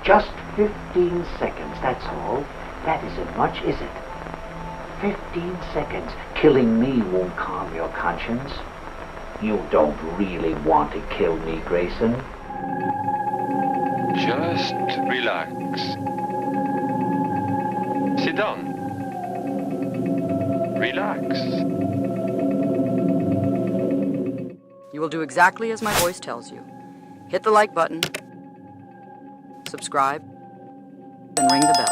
Just 15 seconds, that's all. That isn't much, is it? 15 seconds. Killing me won't calm your conscience. You don't really want to kill me, Grayson. Just relax. Sit down. Relax. You will do exactly as my voice tells you. Hit the like button, subscribe, and ring the bell.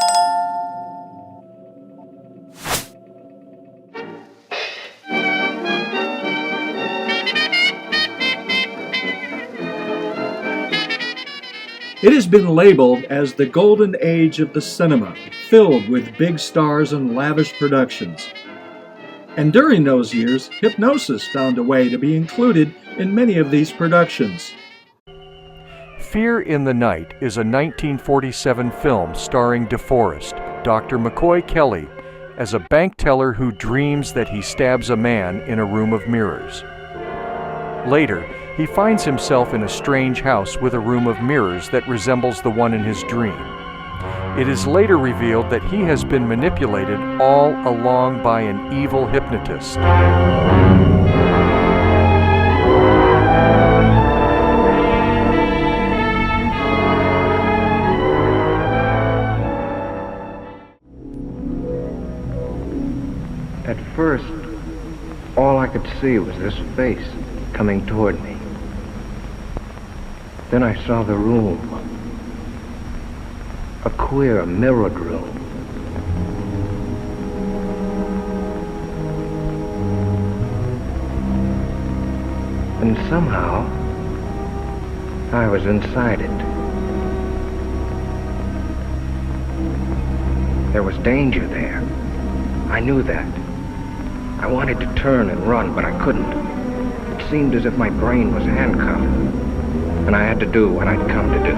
It has been labeled as the golden age of the cinema, filled with big stars and lavish productions. And during those years, Hypnosis found a way to be included in many of these productions. Fear in the Night is a 1947 film starring DeForest, Dr. McCoy Kelly, as a bank teller who dreams that he stabs a man in a room of mirrors. Later, he finds himself in a strange house with a room of mirrors that resembles the one in his dream. It is later revealed that he has been manipulated all along by an evil hypnotist. At first, all I could see was this face coming toward me. Then I saw the room. A queer, mirrored room. And somehow, I was inside it. There was danger there. I knew that. I wanted to turn and run, but I couldn't. It seemed as if my brain was handcuffed, and I had to do what I'd come to do.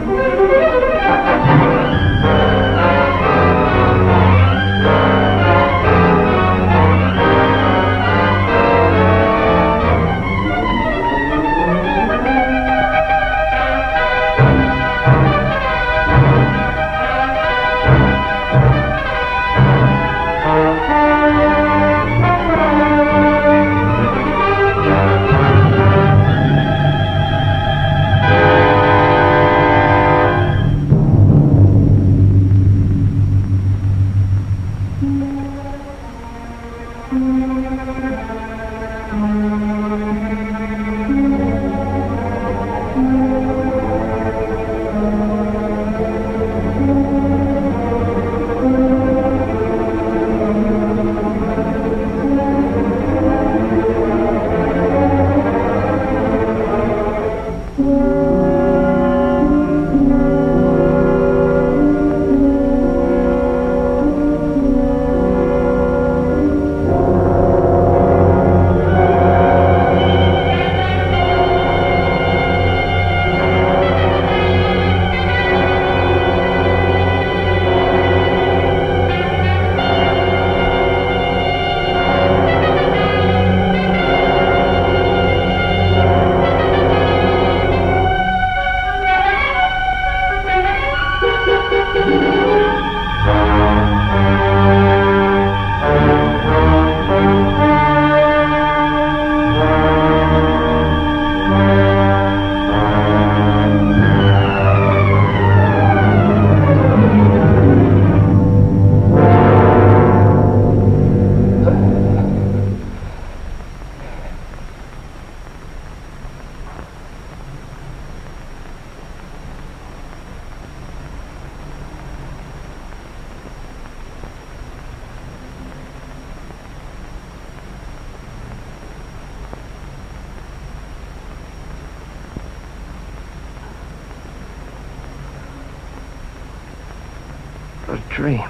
A dream.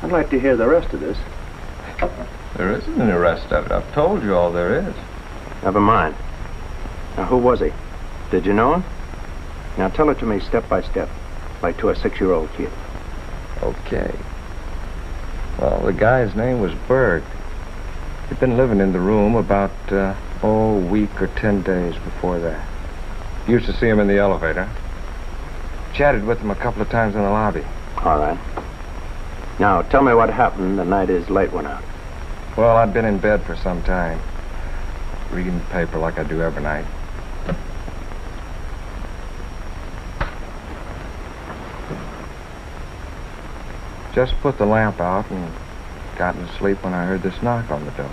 I'd like to hear the rest of this. There isn't any rest of it. I've told you all there is. Never mind. Now, who was he? Did you know him? Now, tell it to me step by step, like to a 6-year-old kid. Okay. Well, the guy's name was Berg. He'd been living in the room about, a week or 10 days before that. Used to see him in the elevator. Chatted with him a couple of times in the lobby. All right. Now, tell me what happened the night his light went out. Well, I'd been in bed for some time, reading the paper like I do every night. Just put the lamp out and got to sleep when I heard this knock on the door.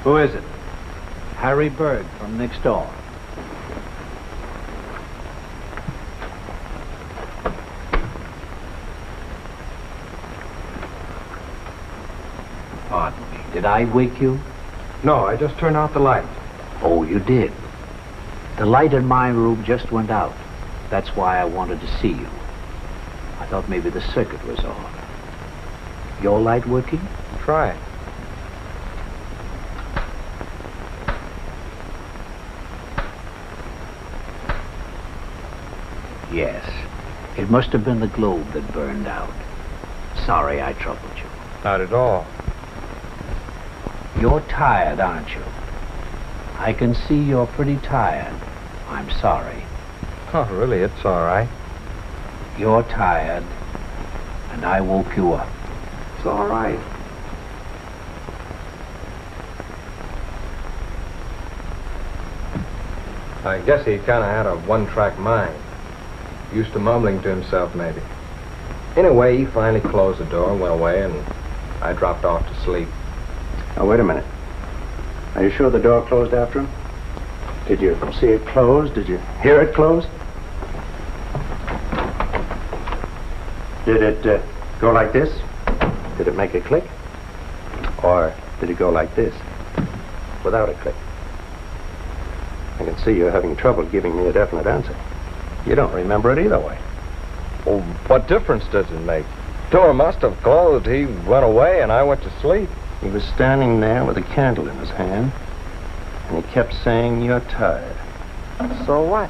Who is it? Harry Berg from next door. Pardon me. Did I wake you? No, I just turned out the light. Oh, you did. The light in my room just went out. That's why I wanted to see you. I thought maybe the circuit was off. Your light working? Try it. Yes. It must have been the globe that burned out. Sorry I troubled you. Not at all. You're tired, aren't you? I can see you're pretty tired. I'm sorry. Oh, really? It's all right. You're tired, and I woke you up. It's all right. I guess he kind of had a one-track mind. Used to mumbling to himself, maybe. Anyway, he finally closed the door and went away, and I dropped off to sleep. Now, wait a minute. Are you sure the door closed after him? Did you see it close? Did you hear it close? Did it go like this? Did it make a click? Or did it go like this, without a click? I can see you're having trouble giving me a definite answer. You don't remember it either way. Well, what difference does it make? Door must have closed. He went away, and I went to sleep. He was standing there with a candle in his hand, and he kept saying, "You're tired." So what?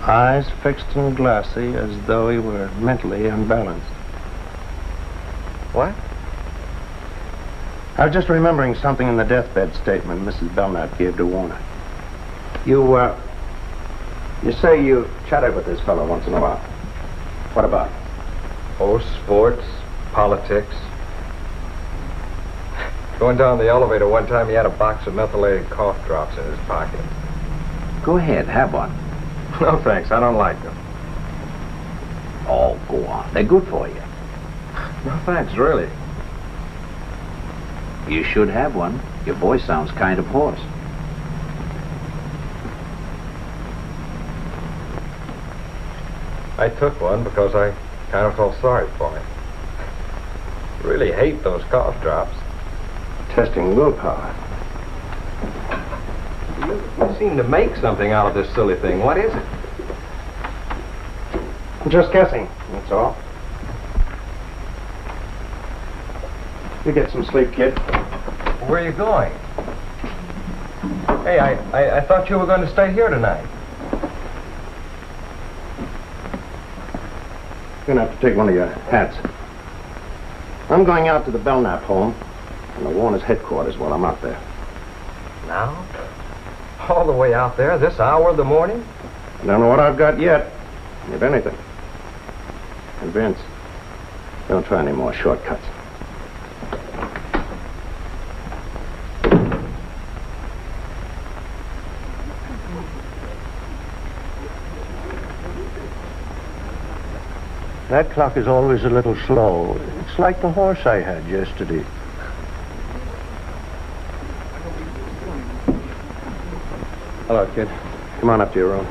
Eyes fixed and glassy, as though he were mentally unbalanced. What? I was just remembering something in the deathbed statement Mrs. Belknap gave to Warner. You say you chatted with this fellow once in a while. What about? Oh, sports, politics. Going down the elevator one time, he had a box of methylated cough drops in his pocket. Go ahead, have one. No, thanks. I don't like them. Oh, go on. They're good for you. No, thanks, really. You should have one. Your voice sounds kind of hoarse. I took one because I kind of felt sorry for him. Really hate those cough drops. Testing willpower. You seem to make something out of this silly thing. What is it? I'm just guessing, that's all. You get some sleep, kid. Where are you going? Hey, I thought you were going to stay here tonight. You're gonna have to take one of your hats. I'm going out to the Belknap home and the Warner's headquarters while I'm out there. Now? All the way out there, this hour of the morning? I don't know what I've got yet, if anything. And Vince, don't try any more shortcuts. That clock is always a little slow. It's like the horse I had yesterday. Hello, kid. Come on up to your room.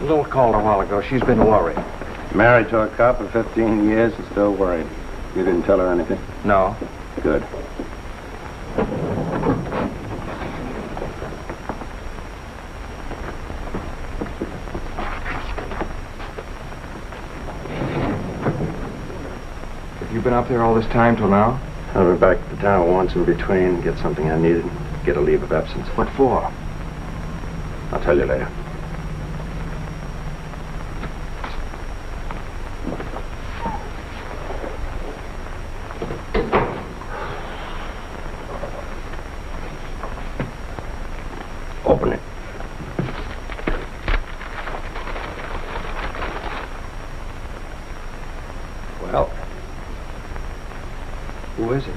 A little called a while ago. She's been worried. Married to a cop for 15 years and still worried. You didn't tell her anything? No. Good. You've been up there all this time till now? I'll be back to town once in between, get something I needed, get a leave of absence. What for? I'll tell you later. Open it. Well, who is it?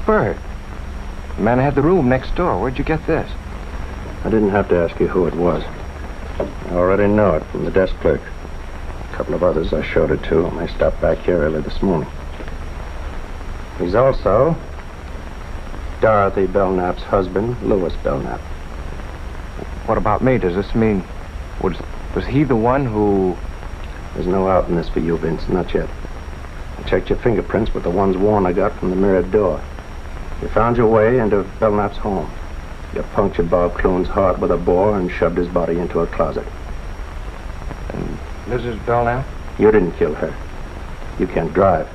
Bird. The man had the room next door. Where'd you get this? I didn't have to ask you who it was. I already know it from the desk clerk. A couple of others I showed it to when I stopped back here early this morning. He's also Dorothy Belknap's husband, Louis Belknap. What about me? Does this mean... Was he the one who... There's no out in this for you, Vince. Not yet. I checked your fingerprints with the ones Warner got from the mirrored door. You found your way into Belknap's home. You punctured Bob Clune's heart with a bore and shoved his body into a closet. And Mrs. Belknap? You didn't kill her. You can't drive.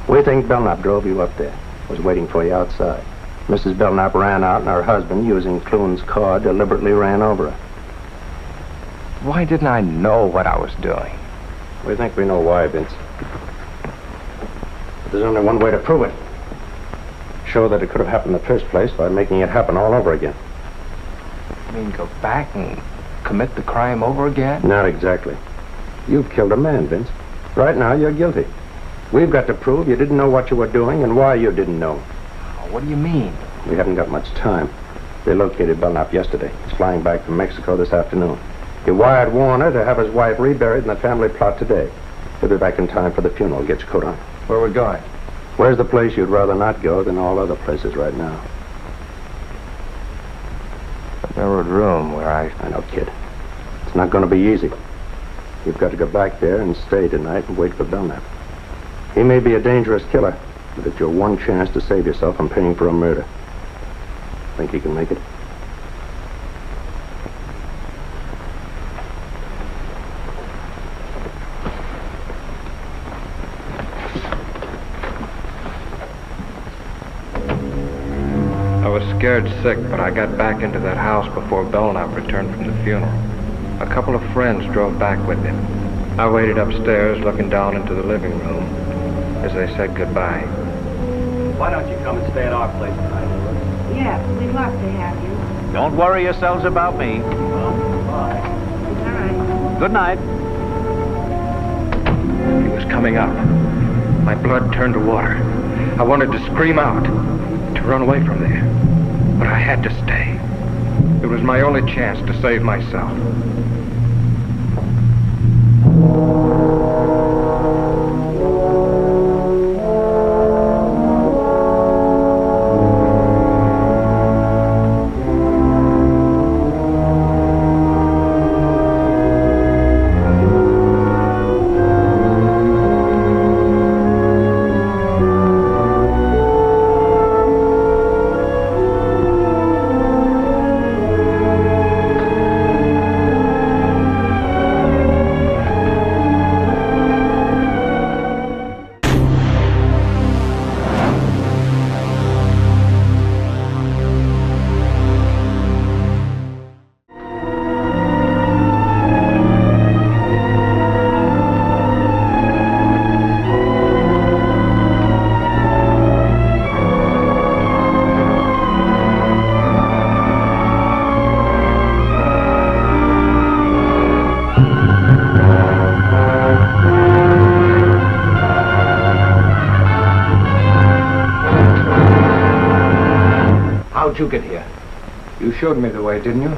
We think Belknap drove you up there. Was waiting for you outside. Mrs. Belknap ran out and her husband, using Clune's car, deliberately ran over her. Why didn't I know what I was doing? We think we know why, Vince. But there's only one way to prove it. Show that it could have happened in the first place by making it happen all over again. You mean go back and commit the crime over again? Not exactly. You've killed a man, Vince. Right now, you're guilty. We've got to prove you didn't know what you were doing and why you didn't know. What do you mean? We haven't got much time. They located Belknap yesterday. He's flying back from Mexico this afternoon. He wired Warner to have his wife reburied in the family plot today. He'll be back in time for the funeral. Get your coat on. Where are we going? Where's the place you'd rather not go than all other places right now? The mirrored room where I know, kid. It's not going to be easy. You've got to go back there and stay tonight and wait for Belknap. He may be a dangerous killer, but it's your one chance to save yourself from paying for a murder. Think you can make it? I was scared sick, but I got back into that house before Belknap returned from the funeral. A couple of friends drove back with him. I waited upstairs, looking down into the living room as they said goodbye. Why don't you come and stay at our place tonight, Louis? Yeah, we'd love to have you. Don't worry yourselves about me. Well, bye. All right. Good night. He was coming up. My blood turned to water. I wanted to scream out, to run away from there. But I had to stay. It was my only chance to save myself. How'd you get here? You showed me the way, didn't you?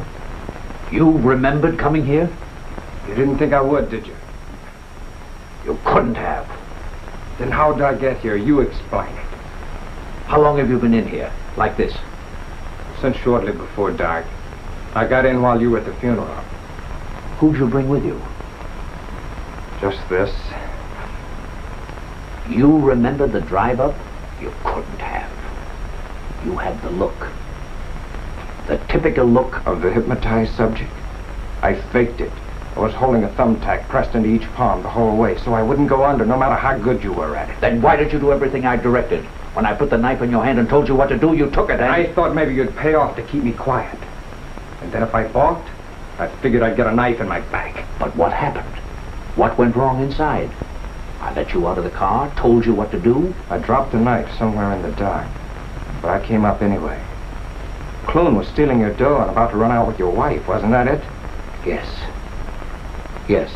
You remembered coming here? You didn't think I would, did you? You couldn't have. Then how did I get here? You explain it. How long have you been in here? Like this? Since shortly before dark. I got in while you were at the funeral. Who'd you bring with you? Just this. You remember the drive up? You couldn't have. You had the look. The typical look Of the hypnotized subject? I faked it. I was holding a thumbtack pressed into each palm the whole way, so I wouldn't go under, no matter how good you were at it. Then why did you do everything I directed? When I put the knife in your hand and told you what to do, you took it, and... I thought maybe you'd pay off to keep me quiet. And then if I balked, I figured I'd get a knife in my back. But what happened? What went wrong inside? I let you out of the car, told you what to do. I dropped the knife somewhere in the dark, but I came up anyway. Clune was stealing your dough and about to run out with your wife, wasn't that it? Yes. Yes.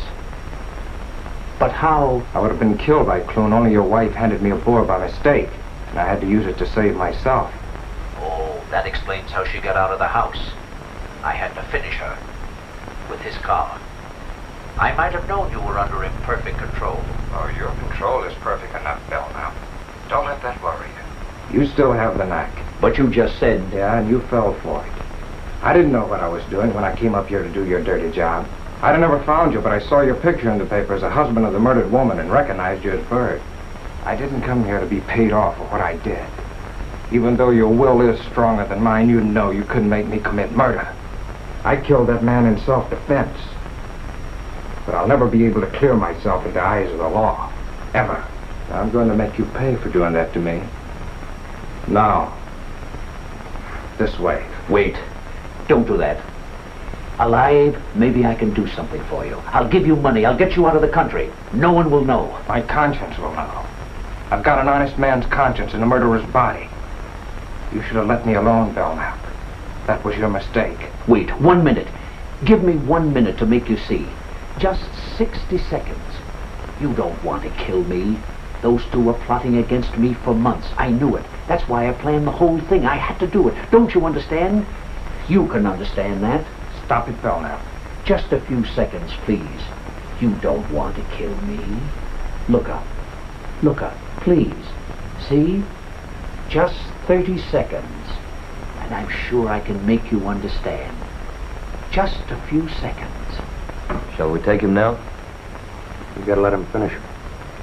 But how? I would have been killed by Clune, only your wife handed me a boar by mistake, and I had to use it to save myself. Oh, that explains how she got out of the house. I had to finish her with his car. I might have known you were under imperfect control. Oh, your control is perfect enough, Bill, now. Don't let that worry you. You still have the knack. But you just said... Yeah, and you fell for it. I didn't know what I was doing when I came up here to do your dirty job. I'd have never found you, but I saw your picture in the paper as a husband of the murdered woman and recognized you as Bird. I didn't come here to be paid off for what I did. Even though your will is stronger than mine, you know you couldn't make me commit murder. I killed that man in self-defense. But I'll never be able to clear myself in the eyes of the law. Ever. I'm going to make you pay for doing that to me. Now. This way. Wait. Don't do that. Alive, maybe I can do something for you. I'll give you money. I'll get you out of the country. No one will know. My conscience will know. I've got an honest man's conscience in a murderer's body. You should have let me alone, Belknap. That was your mistake. Wait, 1 minute. Give me 1 minute to make you see. Just 60 seconds. You don't want to kill me. Those two were plotting against me for months. I knew it. That's why I planned the whole thing. I had to do it. Don't you understand? You can understand that. Stop it, Belknap. Just a few seconds, please. You don't want to kill me. Look up. Look up, please. See? Just 30 seconds. And I'm sure I can make you understand. Just a few seconds. Shall we take him now? We've got to let him finish.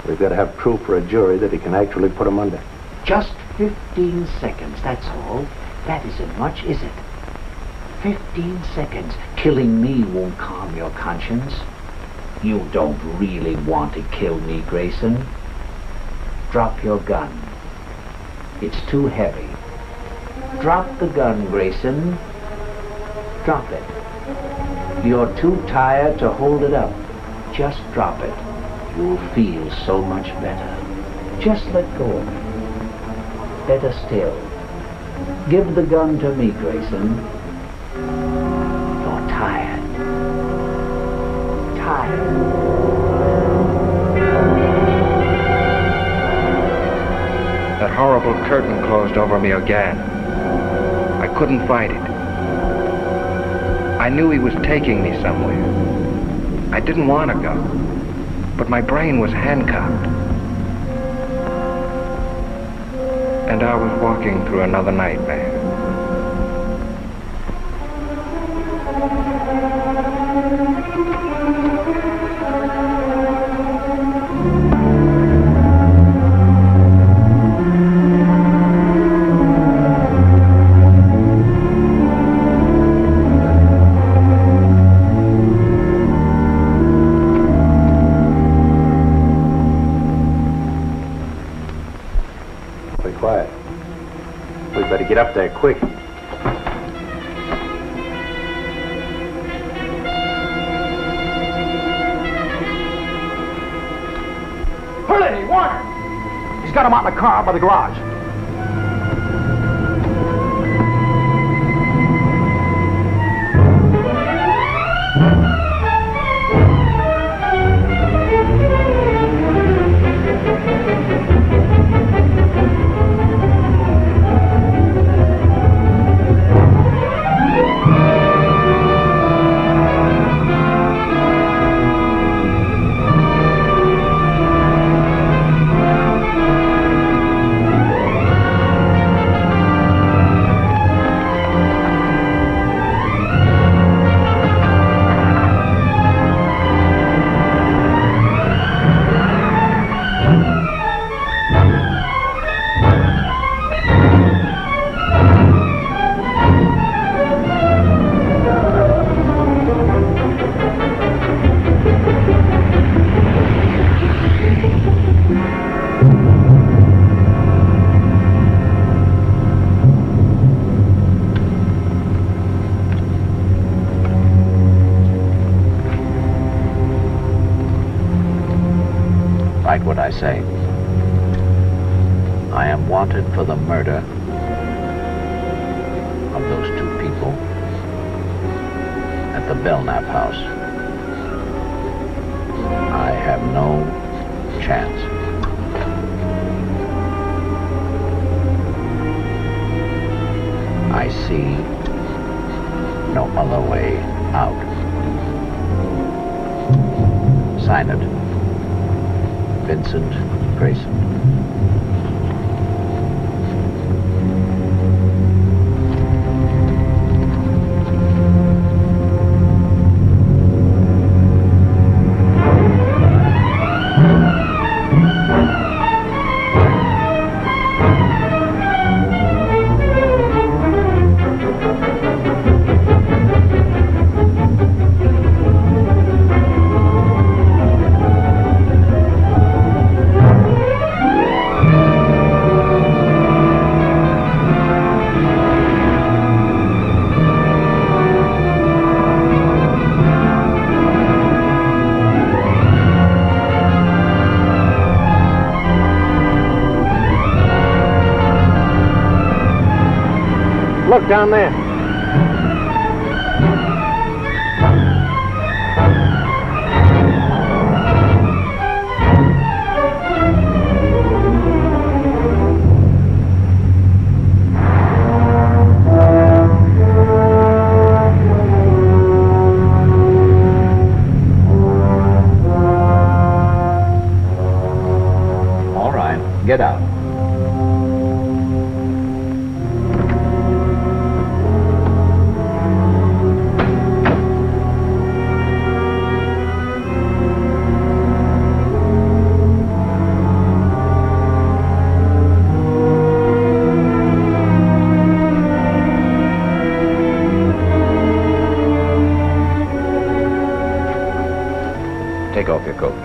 We've got to have proof for a jury that he can actually put him under. Just 15 seconds, that's all. That isn't much, is it? 15 seconds. Killing me won't calm your conscience. You don't really want to kill me, Grayson. Drop your gun. It's too heavy. Drop the gun, Grayson. Drop it. You're too tired to hold it up. Just drop it. You'll feel so much better. Just let go of it. Better still. Give the gun to me, Grayson. You're tired. Tired. That horrible curtain closed over me again. I couldn't fight it. I knew he was taking me somewhere. I didn't want to go, but my brain was handcuffed. And I was walking through another nightmare. Quiet. We better get up there quick. Hurley, Warner! He's got him out in the car by the garage. Write what I say. I am wanted for the murder of those two people at the Belknap house. I have no chance. I see no other way out. Sign it. Vincent Grayson. Look down there. All right, get out. Take off your coat.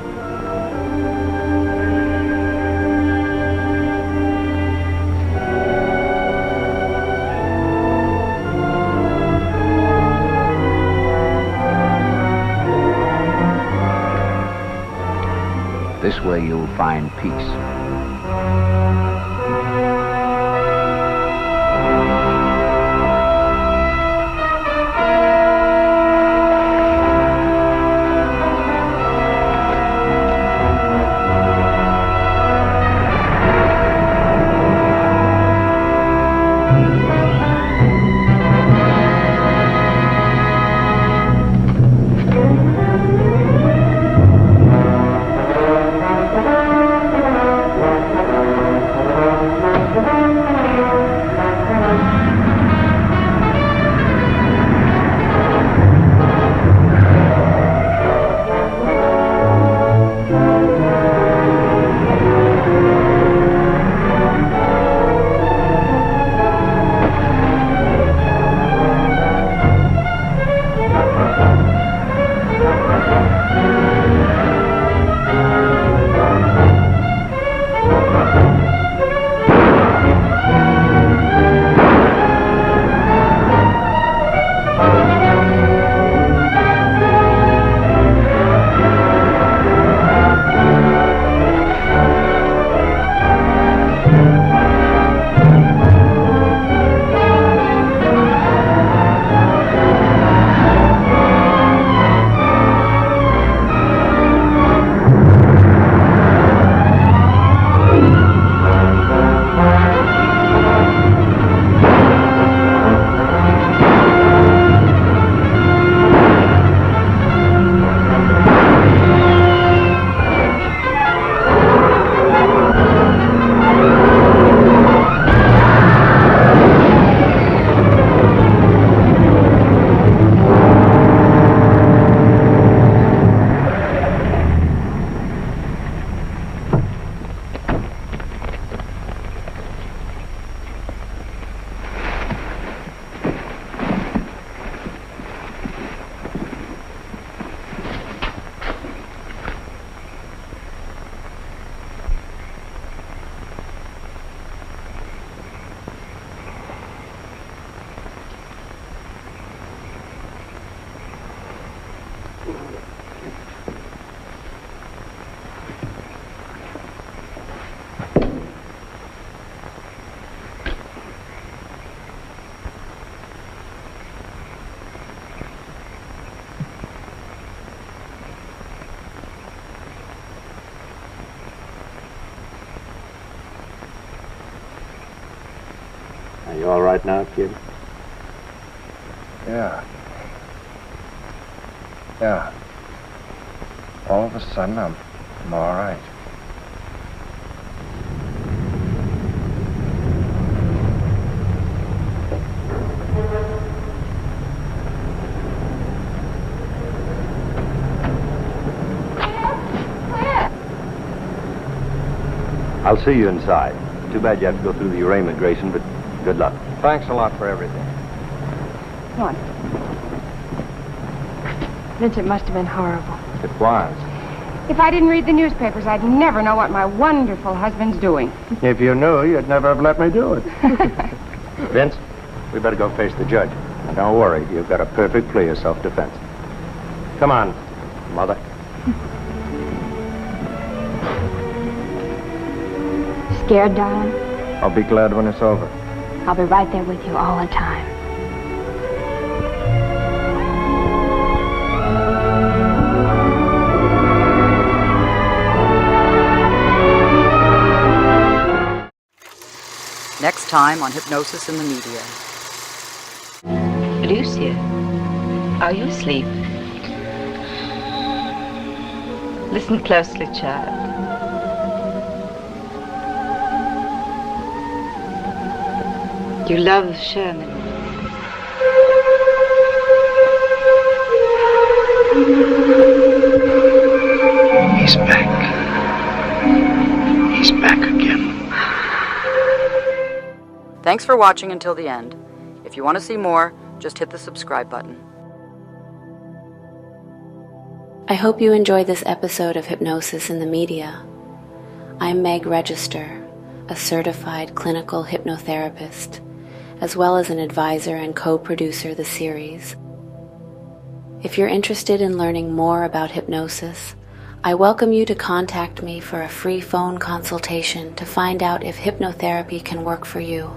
This way you'll find peace. You all right now, kid? Yeah. Yeah. All of a sudden, I'm all right. I'll see you inside. Too bad you have to go through the uranium immigration, but good luck. Thanks a lot for everything. What? Vincent must have been horrible. It was. If I didn't read the newspapers, I'd never know what my wonderful husband's doing. If you knew, you'd never have let me do it. Vince, we better go face the judge. And don't worry, you've got a perfect plea of self-defense. Come on, Mother. Scared, darling? I'll be glad when it's over. I'll be right there with you all the time. Next time on Hypnosis in the Media. Lucia, are you asleep? Listen closely, child. You love Sherman. He's back. He's back again. Thanks for watching until the end. If you want to see more, just hit the subscribe button. I hope you enjoyed this episode of Hypnosis in the Media. I'm Meg Register, a certified clinical hypnotherapist, as well as an advisor and co-producer of the series. If you're interested in learning more about hypnosis, I welcome you to contact me for a free phone consultation to find out if hypnotherapy can work for you.